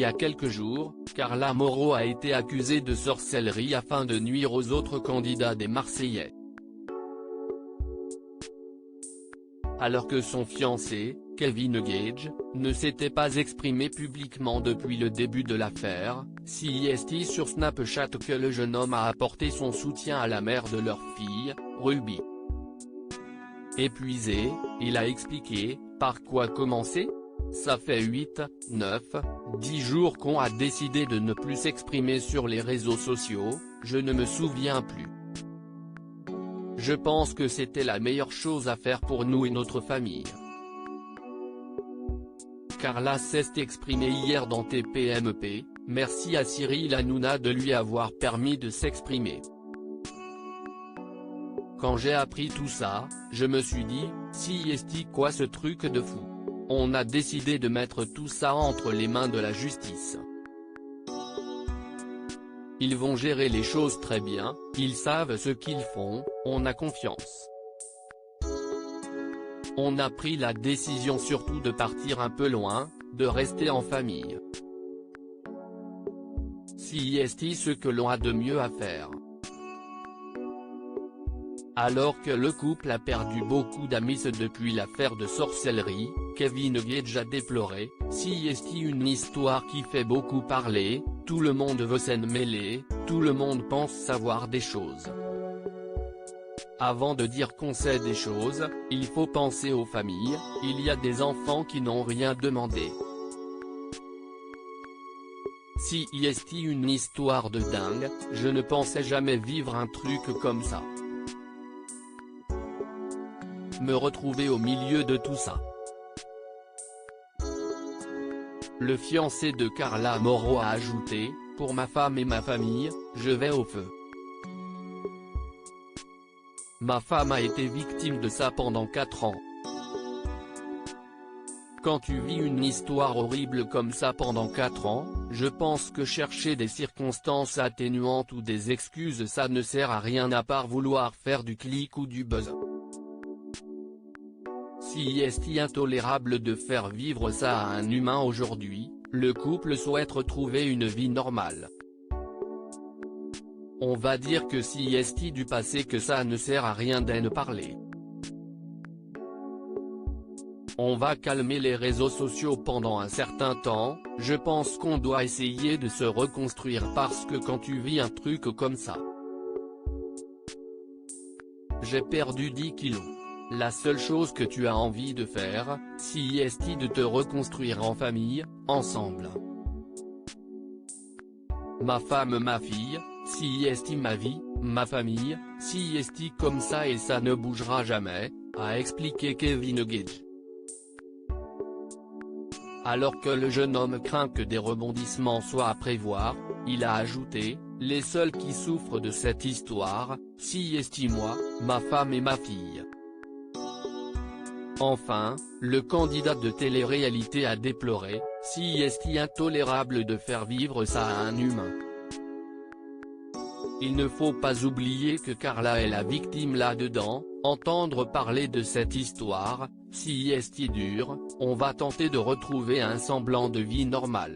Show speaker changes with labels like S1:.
S1: y a quelques jours, Carla Moreau a été accusée de sorcellerie afin de nuire aux autres candidats des Marseillais. Alors que son fiancé, Kevin Gage, ne s'était pas exprimé publiquement depuis le début de l'affaire, CIST sur Snapchat que le jeune homme a apporté son soutien à la mère de leur fille, Ruby. Épuisé, il a expliqué, par quoi commencer ? Ça fait 8, 9, 10 jours qu'on a décidé de ne plus s'exprimer sur les réseaux sociaux, je ne me souviens plus. Je pense que c'était la meilleure chose à faire pour nous et notre famille. Carla s'est exprimée hier dans TPMP, merci à Cyril Hanouna de lui avoir permis de s'exprimer. Quand j'ai appris tout ça, je me suis dit, CIST quoi ce truc de fou. On a décidé de mettre tout ça entre les mains de la justice. Ils vont gérer les choses très bien, ils savent ce qu'ils font, on a confiance. On a pris la décision surtout de partir un peu loin, de rester en famille. CIST ce que l'on a de mieux à faire. Alors que le couple a perdu beaucoup d'amis depuis l'affaire de sorcellerie, Kevin Gage a déploré, CIST une histoire qui fait beaucoup parler, tout le monde veut s'en mêler, tout le monde pense savoir des choses. Avant de dire qu'on sait des choses, il faut penser aux familles, il y a des enfants qui n'ont rien demandé. CIST une histoire de dingue, je ne pensais jamais vivre un truc comme ça. Me retrouver au milieu de tout ça. Le fiancé de Carla Moreau a ajouté, pour ma femme et ma famille, je vais au feu. Ma femme a été victime de ça pendant 4 ans. Quand tu vis une histoire horrible comme ça pendant 4 ans, je pense que chercher des circonstances atténuantes ou des excuses ça ne sert à rien à part vouloir faire du clic ou du buzz. CIST intolérable de faire vivre ça à un humain aujourd'hui, le couple souhaite retrouver une vie normale. On va dire que CIST du passé que ça ne sert à rien d'en parler. On va calmer les réseaux sociaux pendant un certain temps, je pense qu'on doit essayer de se reconstruire parce que quand tu vis un truc comme ça. J'ai perdu 10 kilos. La seule chose que tu as envie de faire, CIST de te reconstruire en famille, ensemble. Ma femme ma fille, CIST ma vie, ma famille, CIST comme ça et ça ne bougera jamais, a expliqué Kevin Gage. Alors que le jeune homme craint que des rebondissements soient à prévoir, il a ajouté, les seuls qui souffrent de cette histoire, CIST moi, ma femme et ma fille. Enfin, le candidat de télé-réalité a déploré, CIST intolérable de faire vivre ça à un humain. Il ne faut pas oublier que Carla est la victime là-dedans, entendre parler de cette histoire, CIST dur, on va tenter de retrouver un semblant de vie normale.